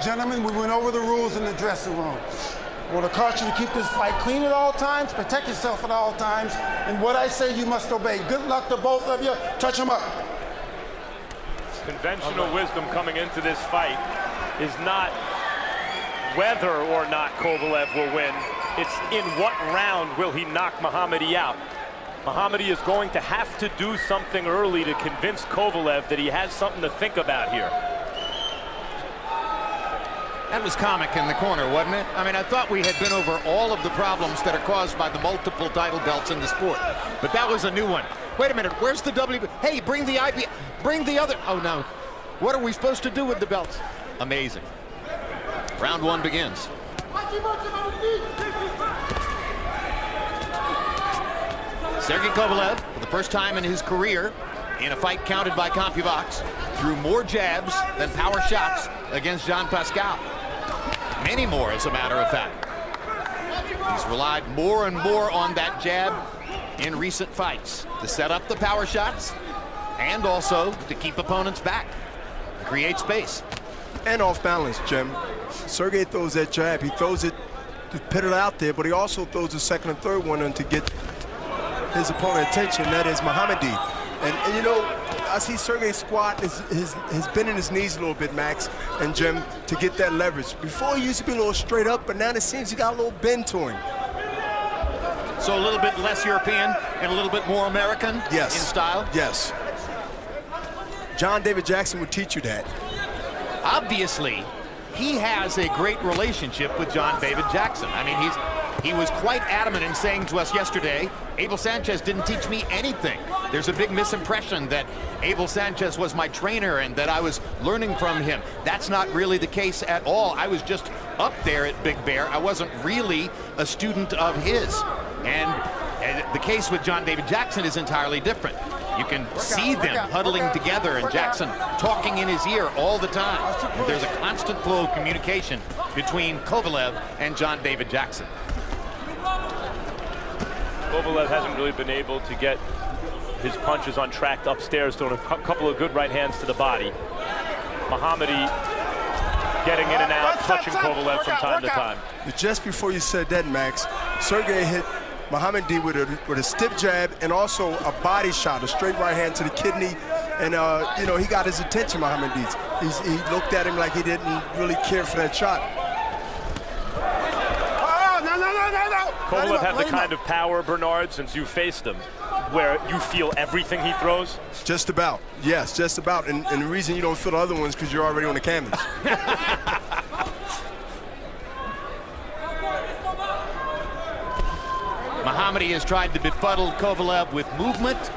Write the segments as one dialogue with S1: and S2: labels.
S1: Gentlemen, we went over the rules in the dressing room. I want to caution you to keep this fight clean at all times, protect yourself at all times, and what I say you must obey. Good luck to both of you. Touch them up.
S2: Conventional wisdom coming into this fight is not whether or not Kovalev will win. It's in what round will he knock محمدی out. محمدی is going to have to do something early to convince Kovalev that he has something to think about here.
S3: That was comic in the corner, wasn't it? I mean, I thought we had been over all of the problems that are caused by the multiple title belts in the sport. But that was a new one. Wait a minute, where's the W? Hey, bring the IB, bring the other. Oh, no. What are we supposed to do with the belts? Amazing. Round one begins. Sergei Kovalev, for the first time in his career, in a fight counted by CompuBox, threw more jabs than power shots against Jean Pascal. Many more, as a matter of fact. He's relied more and more on that jab in recent fights to set up the power shots and also to keep opponents back, create space.
S4: And off balance, Jim. Sergei throws that jab. He throws it to put it out there, but he also throws the second and third one in to get his opponent attention. That is محمدی. And you know, I see Sergei squat has been in his knees a little bit, Max and Jim, to get that leverage. Before he used to be a little straight up, but now it seems he got a little bend to him.
S3: So a little bit less European and a little bit more American in style?
S4: Yes. John David Jackson would teach you that.
S3: Obviously, he has a great relationship with John David Jackson. I mean, he was quite adamant in saying to us yesterday, Abel Sanchez didn't teach me anything. There's a big misimpression that Abel Sanchez was my trainer and that I was learning from him. That's not really the case at all. I was just up there at Big Bear. I wasn't really a student of his. And the case with John David Jackson is entirely different. You can see them huddling together and Jackson talking in his ear all the time. And there's a constant flow of communication between Kovalev and John David Jackson.
S2: Kovalev hasn't really been able to get his punches on track upstairs, throwing a couple of good right hands to the body. محمدی getting in and out, touching Kovalev from time to time.
S4: But just before you said that, Max, Sergei hit محمدی with a stiff jab and also a body shot, a straight right hand to the kidney. And, you know, he got his attention, محمدی. He looked at him like he didn't really care for that shot.
S2: Kovalev had the kind of power, Bernard, since you faced him, where you feel everything he throws?
S4: Just about, yes, just about. And the reason you don't feel the other ones because you're already on the canvas.
S3: محمدی has tried to befuddle Kovalev with movement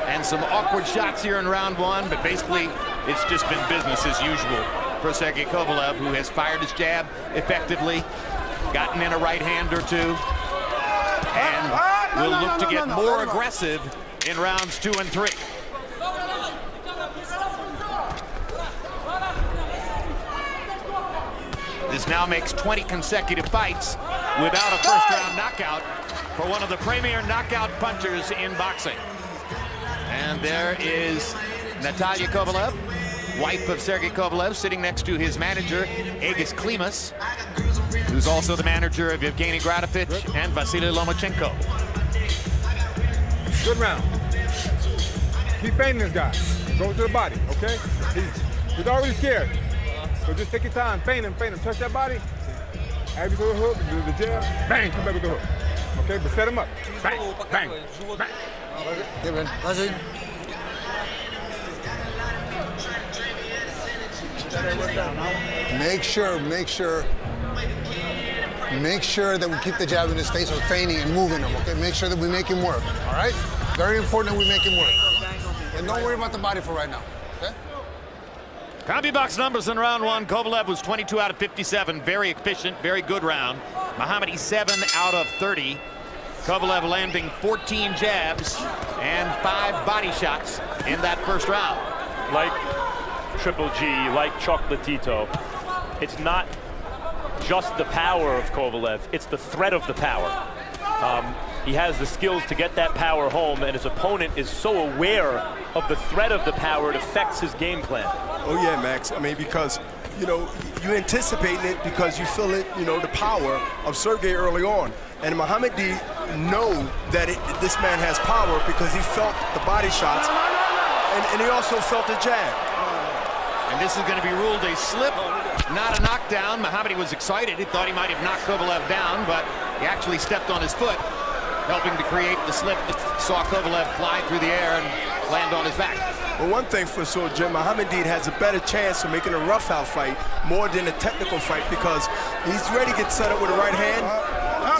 S3: and some awkward shots here in round one, but basically it's just been business as usual for Sergei Kovalev, who has fired his jab effectively, gotten in a right hand or two, and will look to get more aggressive in rounds 2 and 3. This now makes 20 consecutive fights without a first-round knockout for one of the premier knockout punchers in boxing. And there is Natalia Kovalev, wife of Sergei Kovalev, sitting next to his manager, Egis Klimas, who's also the manager of Evgeny Gratovich and Vasily Lomachenko.
S5: Good round. Keep feigning this guy. Go to the body, okay? He's already scared. So just take your time, feign him, touch that body. Add you to the hook, do the jab, bang, come back with the hook. Okay, but set him up. Bang, bang, bang.
S1: Make sure that we keep the jab in his face or feigning and moving him, okay? Make sure that we make him work, all right? Very important that we make him work. And don't worry about the body for right now, okay?
S3: CompuBox numbers in round one. Kovalev was 22 out of 57. Very efficient, very good round. محمدی 7 out of 30. Kovalev landing 14 jabs and 5 body shots in that first round.
S2: Like Triple G, like Chocolatito, it's not just the power of Kovalev, it's the threat of the power. He has the skills to get that power home, and his opponent is so aware of the threat of the power, it affects his game plan.
S4: Oh yeah, Max. I mean, because you know, you anticipating it because you feel it, you know, the power of Sergei early on. And محمدی know that this man has power because he felt the body shots, and he also felt the jab.
S3: And this is going to be ruled a slip, not a knockdown. محمدی was excited. He thought he might have knocked Kovalev down, but he actually stepped on his foot, helping to create the slip that saw Kovalev fly through the air and land on his back.
S4: Well, one thing for sure, Jim, محمدی has a better chance of making a rough-out fight more than a technical fight because he's ready to get set up with a right hand,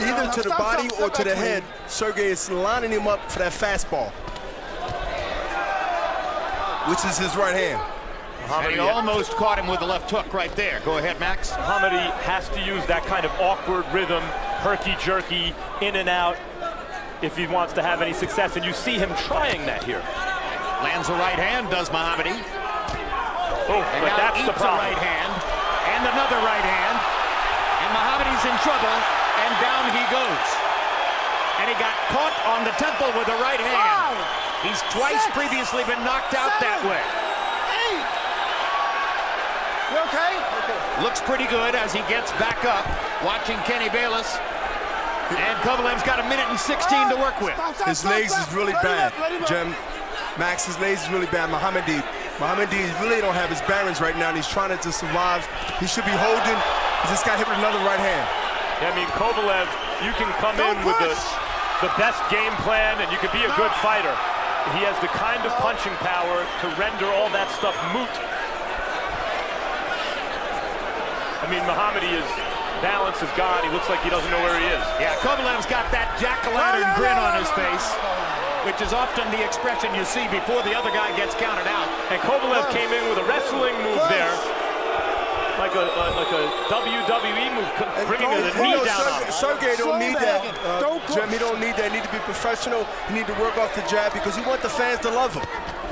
S4: either to the body or to the head. Sergei is lining him up for that fastball, which is his right hand.
S3: And he almost caught him with the left hook right there. Go ahead, Max.
S2: محمدی has to use that kind of awkward rhythm, herky-jerky, in and out, if he wants to have any success. And you see him trying that here.
S3: Lands a right hand, does محمدی.
S2: Oh,
S3: And
S2: but
S3: now
S2: that's the
S3: eats a
S2: problem.
S3: right hand, and another right hand. And محمدي's in trouble, and down he goes. And he got caught on the temple with a right hand. He's twice previously been knocked out that way.
S1: You okay?
S3: Looks pretty good as he gets back up, watching Kenny Bayless. And Kovalev's got 1:16 to work with.
S4: His legs is really bad, Jim. Max, his legs is really bad. محمدی really don't have his bearings right now, and he's trying to just survive. He should be holding. He just got hit with another right hand.
S2: I mean, Kovalev, you can come in with the best game plan, and you could be a good fighter. He has the kind of punching power to render all that stuff moot. I mean, محمدي's balance is gone. He looks like he doesn't know where he is.
S3: Yeah, Kovalev's got that jack-o'-lantern grin on his face, which is often the expression you see before the other guy gets counted out.
S2: And Kovalev came in with a wrestling move there, like a WWE move, bringing the knee down on him.
S4: Sergei don't need that, Jim. He don't need that. He need to be professional. He need to work off the jab because he wants the fans to love him.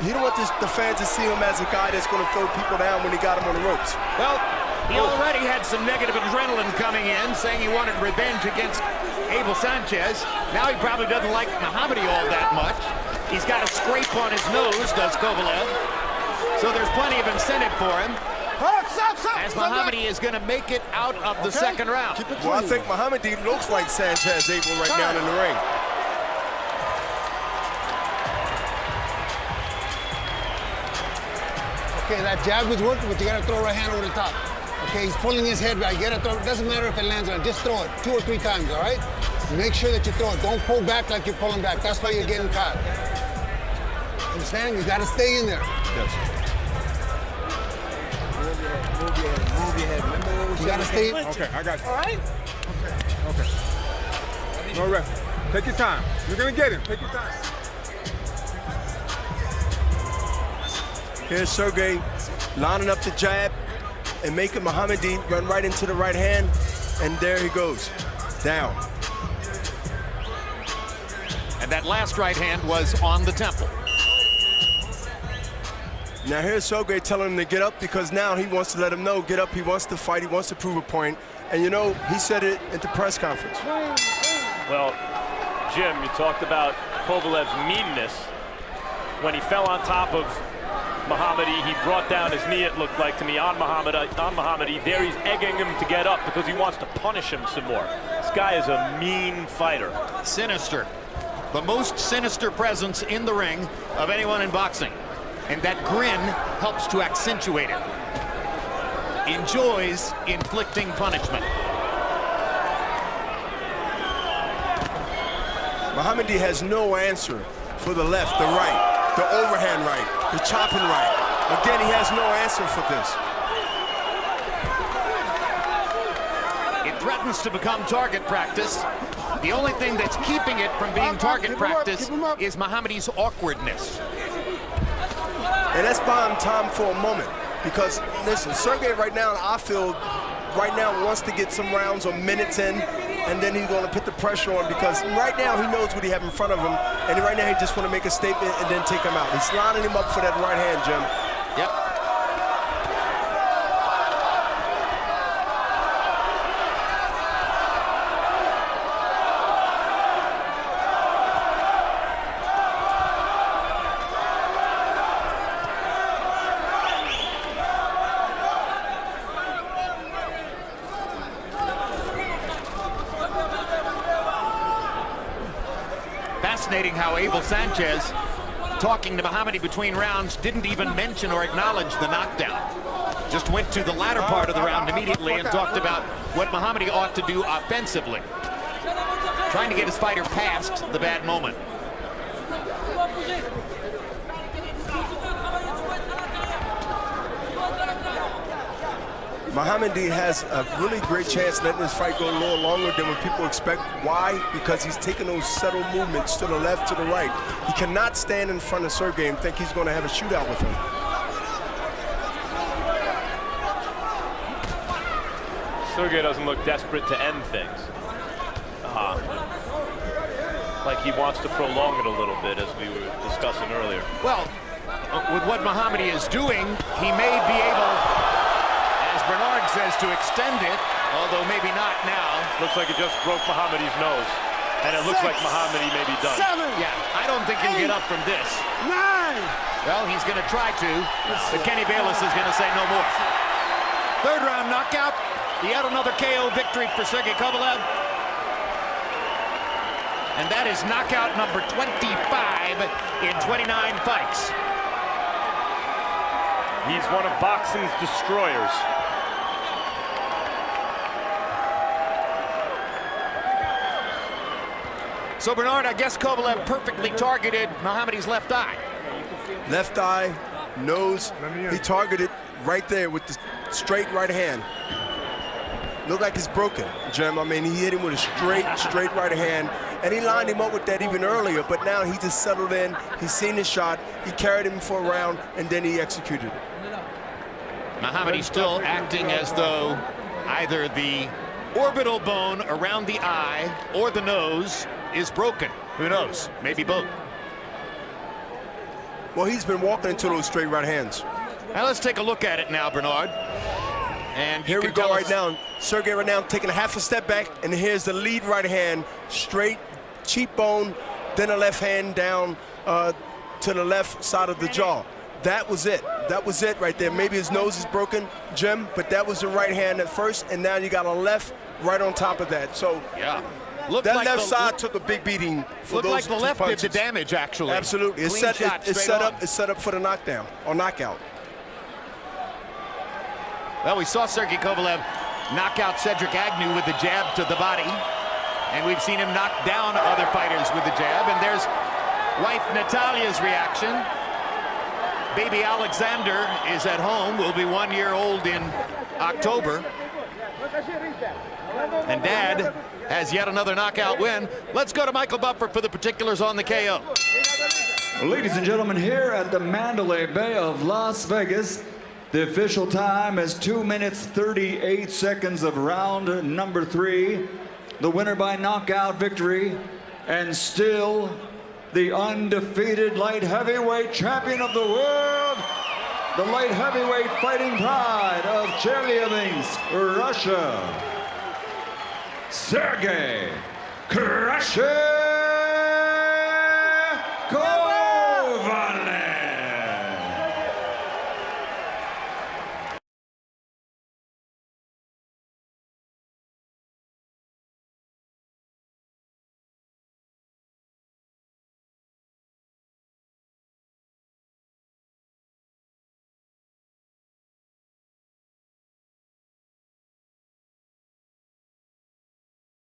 S4: He don't want the fans to see him as a guy that's going to throw people down when he got him on the ropes.
S3: Well, he already had some negative adrenaline coming in, saying he wanted revenge against Abel Sanchez. Now he probably doesn't like محمدی all that much. He's got a scrape on his nose, does Kovalev. So there's plenty of incentive for him. As محمدی is going to make it out of the second round.
S4: Well, I think محمدی looks like Sanchez Abel right now in the ring.
S6: Okay, that jab is working, but you gotta throw a right hand over the top. Okay, he's pulling his head back. You gotta throw, it doesn't matter if it lands on it, just throw it 2 or 3 times, all right? Make sure that you throw it. Don't pull back like you're pulling back. That's why you're getting caught. Understand? You gotta stay in there.
S4: Yes.
S6: Move your head. Remember what we gotta stay in.
S5: Okay, I got you.
S6: All right?
S5: Okay. No rest. Take your time. You're gonna get him. Take your time.
S4: Here's Sergei lining up the jab and making محمدی run right into the right hand, and there he goes, down.
S3: And that last right hand was on the temple.
S4: Now here's Sergei telling him to get up because now he wants to let him know, get up, he wants to fight, he wants to prove a point. And you know, he said it at the press conference.
S2: Well, Jim, you talked about Kovalev's meanness. When he fell on top of محمدی, he brought down his knee, it looked like to me, on محمدی. There he's egging him to get up because he wants to punish him some more. This guy is a mean fighter.
S3: Sinister. The most sinister presence in the ring of anyone in boxing. And that grin helps to accentuate it. Enjoys inflicting punishment.
S4: محمدی has no answer for the left, the right, the overhand right, the chopping right. Again, he has no answer for this.
S3: It threatens to become target practice. The only thing that's keeping it from being target practice is محمدي's awkwardness.
S4: And that's buying time for a moment. Because, listen, Sergei right now, I feel, right now wants to get some rounds or minutes in, and then he's going to put the pressure on because right now he knows what he has in front of him, and right now he just want to make a statement and then take him out. He's lining him up for that right hand, Jim.
S3: Yep. fascinating how Abel Sanchez, talking to محمدي between rounds, didn't even mention or acknowledge the knockdown. Just went to the latter part of the round immediately and talked about what محمدي ought to do offensively. Trying to get his fighter past the bad moment.
S4: محمدي has a really great chance letting this fight go a little longer than what people expect. Why? Because he's taking those subtle movements to the left, to the right. He cannot stand in front of Sergey and think he's going to have a shootout with him.
S2: Sergey doesn't look desperate to end things. Like he wants to prolong it a little bit, as we were discussing earlier.
S3: Well, with what محمدي is doing, he may be able, as Bernard says, to extend it, although maybe not now.
S2: Looks like it just broke محمدي's nose, and it looks like محمدي may be done.
S1: 7,
S3: Yeah, I don't think he'll get up from this.
S1: 9.
S3: Well, he's going to try to, but Kenny Bayless is going to say no more. Third round knockout. Yet another KO victory for Sergey Kovalev. And that is knockout number 25 in 29 fights.
S2: He's one of boxing's destroyers.
S3: So, Bernard, I guess Kovalev perfectly targeted محمدي's left eye.
S4: Left eye, nose, he targeted right there with the straight right hand. Looked like it's broken, Jim. I mean, he hit him with a straight right hand, and he lined him up with that even earlier, but now he just settled in, he's seen the shot, he carried him for a round, and then he executed it.
S3: محمدي still acting as though either the orbital bone around the eye or the nose is broken. Who knows? Maybe both.
S4: Well, he's been walking into those straight right hands.
S3: Now let's take a look at it now, Bernard. And
S4: here we go right now. Sergey right now taking a half a step back, and here's the lead right hand, straight cheekbone, then a left hand down to the left side of the jaw. That was it. That was it right there. Maybe his nose is broken, Jim, but that was the right hand at first, and now you got a left right on top of that. So
S3: yeah,
S4: that like left side took a big beating for those
S3: like the left
S4: punches.
S3: did the damage, actually.
S4: Absolutely. It's set up for the knockdown or knockout.
S3: Well, we saw Sergey Kovalev knock out Cedric Agnew with the jab to the body, and we've seen him knock down other fighters with the jab, and there's wife Natalia's reaction. Baby Alexander is at home, will be 1 year old in October. And Dad has yet another knockout win. Let's go to Michael Buffer for the particulars on the KO.
S7: Ladies and gentlemen, here at the Mandalay Bay of Las Vegas, the official time is 2 minutes 38 seconds of round number 3. The winner by knockout victory, and still the undefeated light heavyweight champion of the world, the light heavyweight fighting pride of Chelyabinsk, Russia, Sergey Krashev.